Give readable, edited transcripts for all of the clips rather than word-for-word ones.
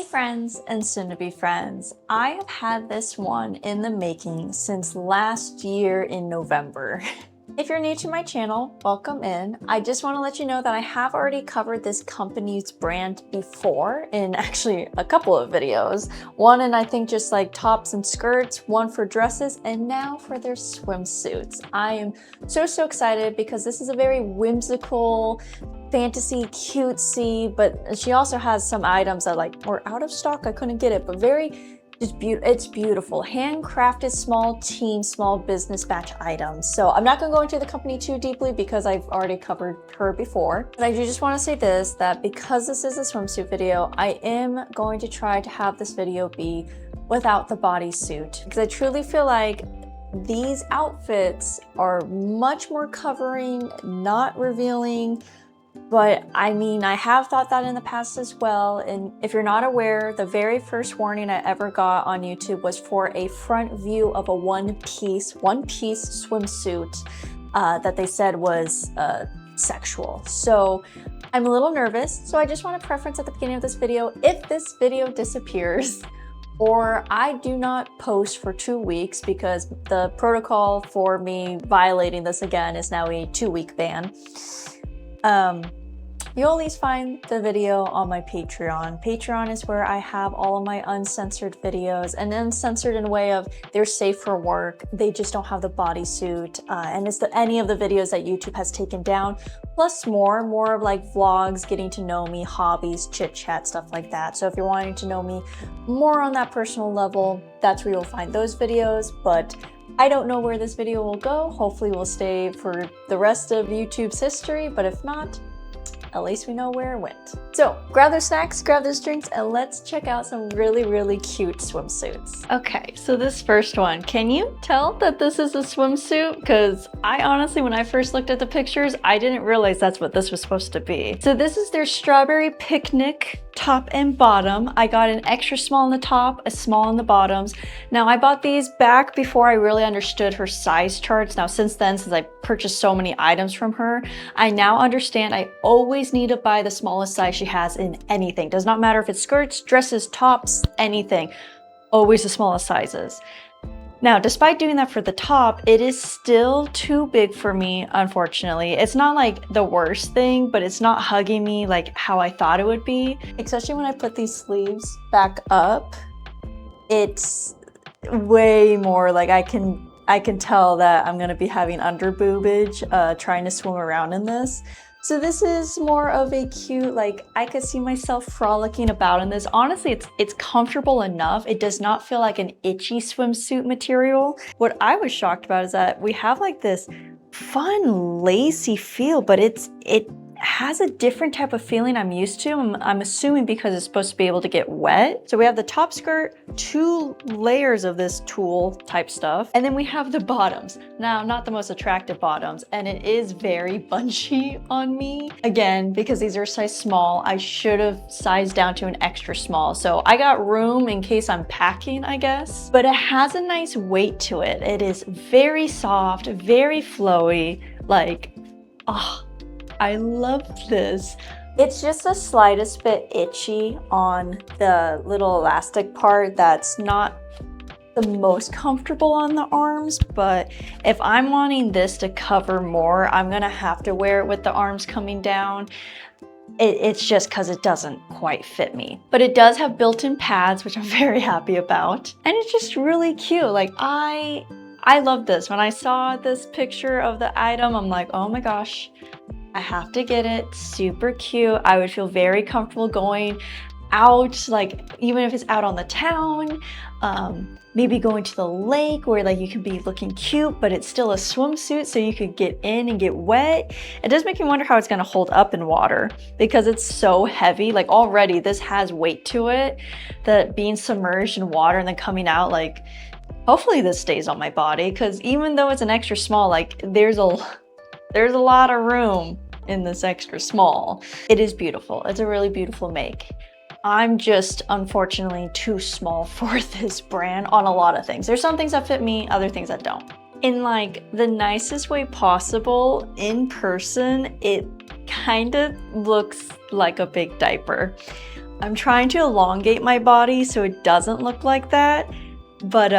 friends and soon-to-be friends. I have had this one in the making since last year in November. If you're new to my channel, welcome in. I just want to let you know that I have already covered this company's brand before in actually a couple of videos. One in I think just like tops and skirts, one for dresses, and now for their swimsuits. I am so excited because this is a very whimsical, fantasy, cutesy, but she also has some items that like were out of stock. I couldn't get it, but it's beautiful. Handcrafted small team, small business batch items. So I'm not gonna go into the company too deeply because I've already covered her before. But I do just wanna say this, that because this is a swimsuit video, I am going to try to have this video be without the bodysuit. Because I truly feel like these outfits are much more covering, not revealing. But I mean, I have thought that in the past as well. And if you're not aware, the very first warning I ever got on YouTube was for a front view of a one-piece swimsuit that they said was sexual. So I'm a little nervous. So I just want to preference at the beginning of this video, if this video disappears or I do not post for 2 weeks, because the protocol for me violating this again is now a 2-week ban. You'll at least find the video on my Patreon. Patreon is where I have all of my uncensored videos, and uncensored in a way of they're safe for work. They just don't have the bodysuit, and it's any of the videos that YouTube has taken down, plus more of like vlogs, getting to know me, hobbies, chit chat, stuff like that. So if you're wanting to know me more on that personal level, that's where you'll find those videos. But I don't know where this video will go. Hopefully we'll stay for the rest of YouTube's history, but if not, at least we know where it went. So grab those snacks, grab those drinks, and let's check out some really cute swimsuits. Okay, so this first one, can you tell that this is a swimsuit? Because I honestly, when I first looked at the pictures, I didn't realize that's what this was supposed to be. So this is their Strawberry Picnic top and bottom. I got an extra small on the top, a small on the bottoms. Now I bought these back before I really understood her size charts. Now since then, since I purchased so many items from her, I now understand I always need to buy the smallest size she has in anything. Does not matter if it's skirts, dresses, tops, anything. Always the smallest sizes. Now, despite doing that for the top, it is still too big for me, unfortunately. It's not like the worst thing, but it's not hugging me like how I thought it would be. Especially when I put these sleeves back up, it's way more like I can tell that I'm gonna be having under boobage trying to swim around in this. So this is more of a cute, like I could see myself frolicking about in this. Honestly, it's comfortable enough. It does not feel like an itchy swimsuit material. What I was shocked about is that we have like this fun, lacy feel, but it has a different type of feeling I'm used to. I'm assuming because it's supposed to be able to get wet. So we have the top skirt, 2 layers of this tulle type stuff, and then we have the bottoms. Now, not the most attractive bottoms, and it is very bunchy on me. Again, because these are size small, I should have sized down to an extra small. So I got room in case I'm packing, I guess. But it has a nice weight to it. It is very soft, very flowy, like, oh, I love this. It's just the slightest bit itchy on the little elastic part that's not the most comfortable on the arms, but if I'm wanting this to cover more, I'm gonna have to wear it with the arms coming down. It's just because it doesn't quite fit me. But it does have built-in pads, which I'm very happy about. And it's just really cute. Like I love this. When I saw this picture of the item, I'm like, oh my gosh, I have to get it. Super cute. I would feel very comfortable going out, like even if it's out on the town, maybe going to the lake where like you can be looking cute, but it's still a swimsuit, so you could get in and get wet. It does make me wonder how it's gonna hold up in water because it's so heavy. Like already this has weight to it, that being submerged in water and then coming out, like hopefully this stays on my body, because even though it's an extra small, like there's a lot of room in this extra small. It is beautiful. It's a really beautiful make. I'm just unfortunately too small for this brand on a lot of things. There's some things that fit me, other things that don't. In like the nicest way possible, in person, it kind of looks like a big diaper. I'm trying to elongate my body so it doesn't look like that, but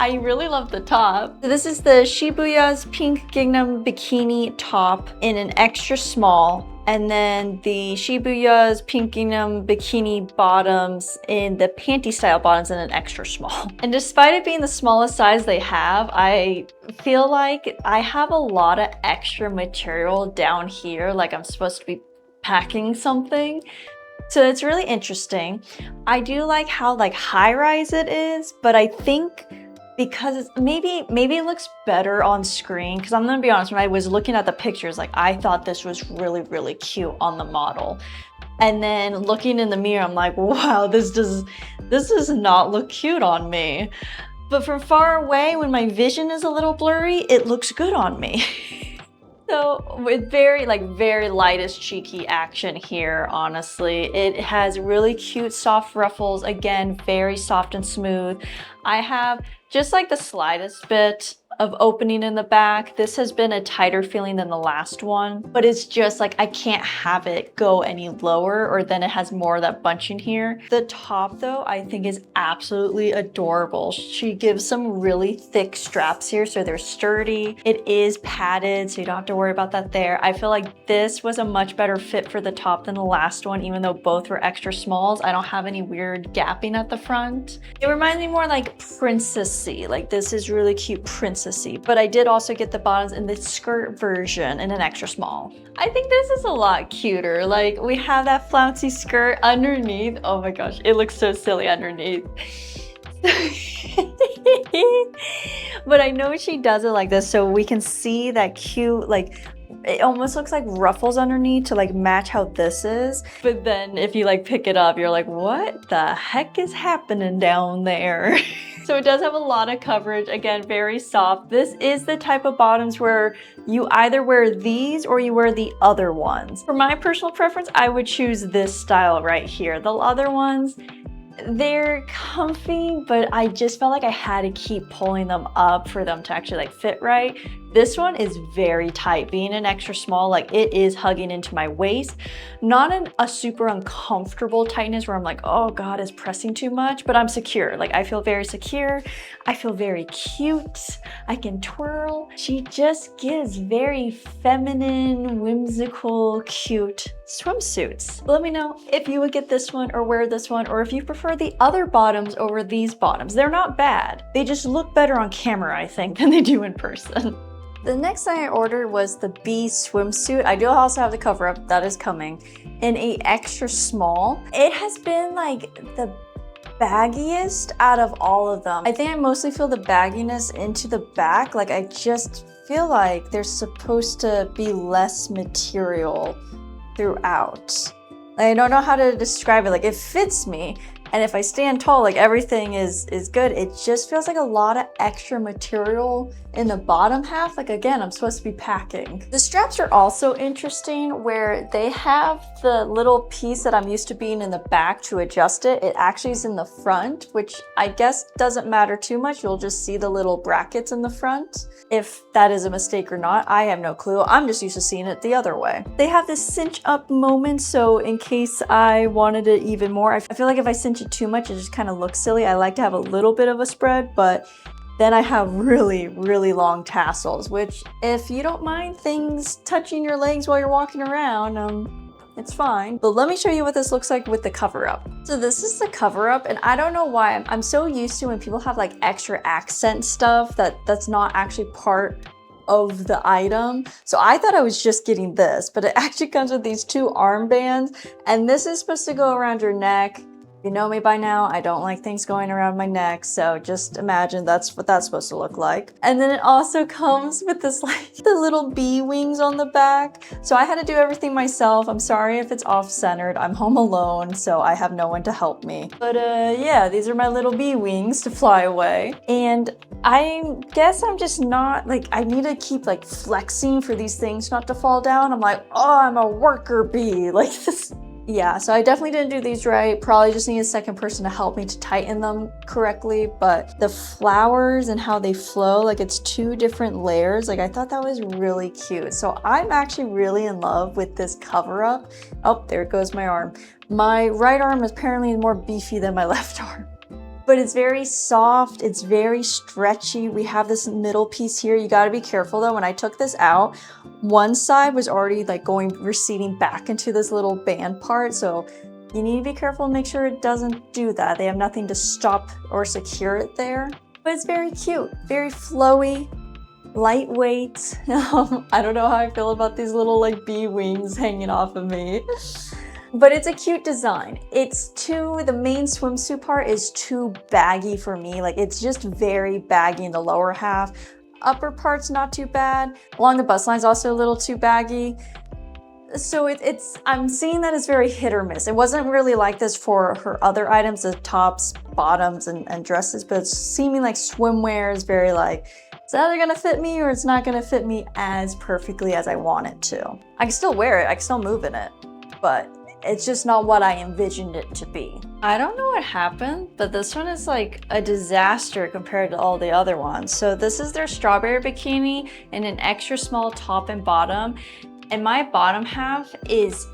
I really love the top. So this is the Shibuya's pink gingham bikini top in an extra small, and then the Shibuya's pink gingham bikini bottoms in the panty style bottoms in an extra small. And despite it being the smallest size they have, I feel like I have a lot of extra material down here, like I'm supposed to be packing something. So it's really interesting. I do like how like high-rise it is, but I think because it's, maybe it looks better on screen, because I'm gonna be honest, when I was looking at the pictures, like I thought this was really cute on the model. And then looking in the mirror, I'm like, wow, this does not look cute on me. But from far away, when my vision is a little blurry, it looks good on me. So with very lightest cheeky action here, honestly. It has really cute soft ruffles, again, very soft and smooth. I have just like the slightest bit of opening in the back. This has been a tighter feeling than the last one, but it's just like I can't have it go any lower, or then it has more of that bunching here. The top though, I think is absolutely adorable. She gives some really thick straps here, so they're sturdy. It is padded, so you don't have to worry about that there. I feel like this was a much better fit for the top than the last one, even though both were extra smalls. I don't have any weird gapping at the front. It reminds me more like princessy, like this is really cute princessy, but I did also get the bottoms in the skirt version in an extra small. I think this is a lot cuter. Like we have that flouncy skirt underneath. Oh my gosh, it looks so silly underneath. But I know she does it like this so we can see that cute, like it almost looks like ruffles underneath to like match how this is. But then if you like pick it up, you're like, what the heck is happening down there? So it does have a lot of coverage, again, very soft. This is the type of bottoms where you either wear these or you wear the other ones. For my personal preference, I would choose this style right here. The other ones, they're comfy, but I just felt like I had to keep pulling them up for them to actually like fit right. This one is very tight. Being an extra small, like it is hugging into my waist. Not in a super uncomfortable tightness where I'm like, oh God, it's pressing too much, but I'm secure. Like I feel very secure. I feel very cute. I can twirl. She just gives very feminine, whimsical, cute swimsuits. Let me know if you would get this one or wear this one, or if you prefer the other bottoms over these bottoms. They're not bad. They just look better on camera, I think, than they do in person. The next thing I ordered was the B swimsuit. I do also have the cover up, that is coming, in a extra small. It has been like the baggiest out of all of them. I think I mostly feel the bagginess into the back. Like I just feel like there's supposed to be less material throughout. I don't know how to describe it. Like it fits me, and if I stand tall, like everything is good. It just feels like a lot of extra material in the bottom half. Like again, I'm supposed to be packing. The straps are also interesting where they have the little piece that I'm used to being in the back to adjust it. It actually is in the front, which I guess doesn't matter too much. You'll just see the little brackets in the front. If that is a mistake or not, I have no clue. I'm just used to seeing it the other way. They have this cinch up moment, so in case I wanted it even more, I feel like if I cinch it too much, it just kind of looks silly. I like to have a little bit of a spread, but then I have really long tassels, which if you don't mind things touching your legs while you're walking around, it's fine. But let me show you what this looks like with the cover up. So this is the cover up, and I don't know why I'm so used to when people have like extra accent stuff that's not actually part of the item. So I thought I was just getting this, but it actually comes with these two armbands, and this is supposed to go around your neck. You know me by now, I don't like things going around my neck, so just imagine that's what that's supposed to look like. And then it also comes with this like the little bee wings on the back. So I had to do everything myself. I'm sorry if it's off-centered. I'm home alone, so I have no one to help me. But yeah, these are my little bee wings to fly away. And I guess I'm just not like, I need to keep like flexing for these things not to fall down. I'm like, oh, I'm a worker bee. Like Yeah, so I definitely didn't do these right. Probably just need a second person to help me to tighten them correctly. But the flowers and how they flow, like it's 2 different layers. Like I thought that was really cute. So I'm actually really in love with this cover up. Oh, there goes my arm. My right arm is apparently more beefy than my left arm. But it's very soft, it's very stretchy. We have this middle piece here. You gotta be careful though. When I took this out, one side was already like receding back into this little band part. So you need to be careful and make sure it doesn't do that. They have nothing to stop or secure it there. But it's very cute, very flowy, lightweight. I don't know how I feel about these little like bee wings hanging off of me. But it's a cute design. The main swimsuit part is too baggy for me. Like it's just very baggy in the lower half. Upper part's not too bad. Along the bust line's also a little too baggy. So I'm seeing that it's very hit or miss. It wasn't really like this for her other items, the tops, bottoms, and dresses, but it's seeming like swimwear is very like, it's either gonna fit me or it's not gonna fit me as perfectly as I want it to. I can still wear it, I can still move in it, but it's just not what I envisioned it to be. I don't know what happened, but this one is like a disaster compared to all the other ones. So this is their strawberry bikini in an extra small top and bottom. And my bottom half is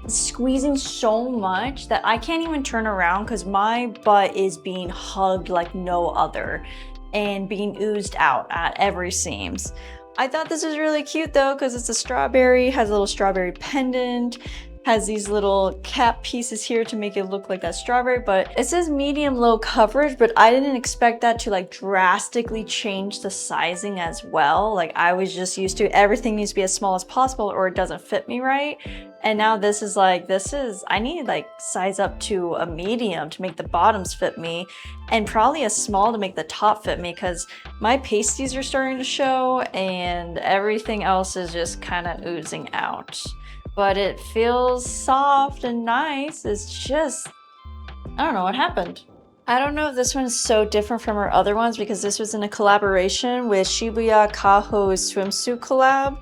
squeezing so much that I can't even turn around because my butt is being hugged like no other and being oozed out at every seams. I thought this was really cute though because it's a strawberry, has a little strawberry pendant, has these little cap pieces here to make it look like that strawberry, but it says medium low coverage, but I didn't expect that to like drastically change the sizing as well. Like I was just used to everything needs to be as small as possible or it doesn't fit me right. And now this is I need like size up to a medium to make the bottoms fit me and probably a small to make the top fit me because my pasties are starting to show and everything else is just kind of oozing out. But it feels soft and nice. It's just, I don't know what happened. I don't know if this one's so different from her other ones because this was in a collaboration with Shibuya Kaho's swimsuit collab.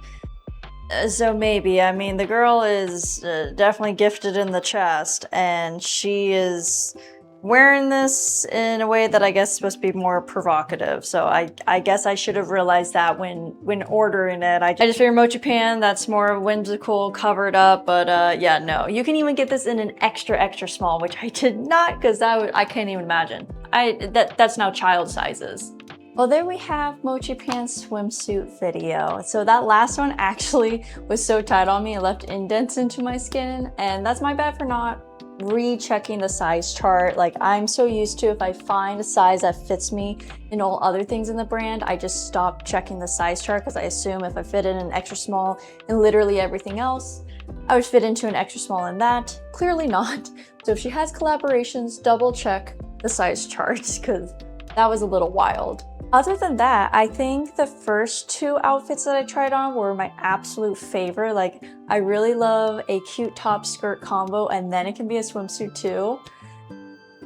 So maybe, I mean, the girl is definitely gifted in the chest and she is wearing this in a way that I guess is supposed to be more provocative. So I guess I should have realized that when ordering it. I just figured Mochipan, that's more whimsical, covered up, but yeah, no. You can even get this in an extra small, which I did not because I can't even imagine. That's now child sizes. Well, there we have Mochipan's swimsuit video. So that last one actually was so tight on me, it left indents into my skin, and that's my bad for not rechecking the size chart. Like I'm so used to if I find a size that fits me in all other things in the brand, I just stop checking the size chart because I assume if I fit in an extra small in literally everything else, I would fit into an extra small in that. Clearly not. So if she has collaborations, double check the size charts because that was a little wild. Other than that, I think the first 2 outfits that I tried on were my absolute favorite. Like, I really love a cute top skirt combo and then it can be a swimsuit too.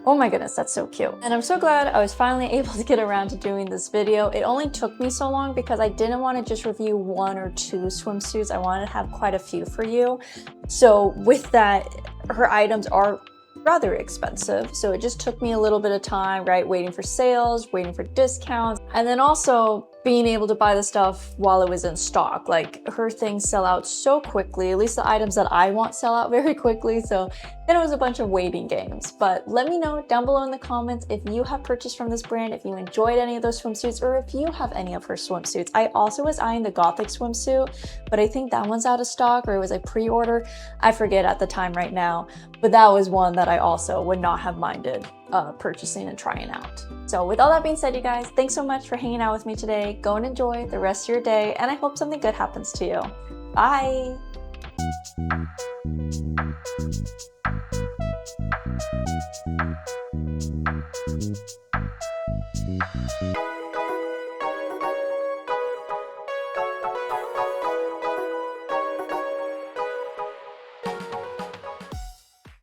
Oh my goodness, that's so cute. And I'm so glad I was finally able to get around to doing this video. It only took me so long because I didn't want to just review 1 or 2 swimsuits. I wanted to have quite a few for you. So with that, her items are rather expensive. So it just took me a little bit of time, right? Waiting for sales, waiting for discounts, and then also being able to buy the stuff while it was in stock. Like her things sell out so quickly, at least the items that I want sell out very quickly. So then it was a bunch of waiting games. But let me know down below in the comments if you have purchased from this brand, if you enjoyed any of those swimsuits, or if you have any of her swimsuits. I also was eyeing the Gothic swimsuit, but I think that one's out of stock or it was a pre-order. I forget at the time right now, but that was one that I also would not have minded purchasing and trying out. So with all that being said, you guys, thanks so much for hanging out with me today. Go and enjoy the rest of your day, and I hope something good happens to you. Bye!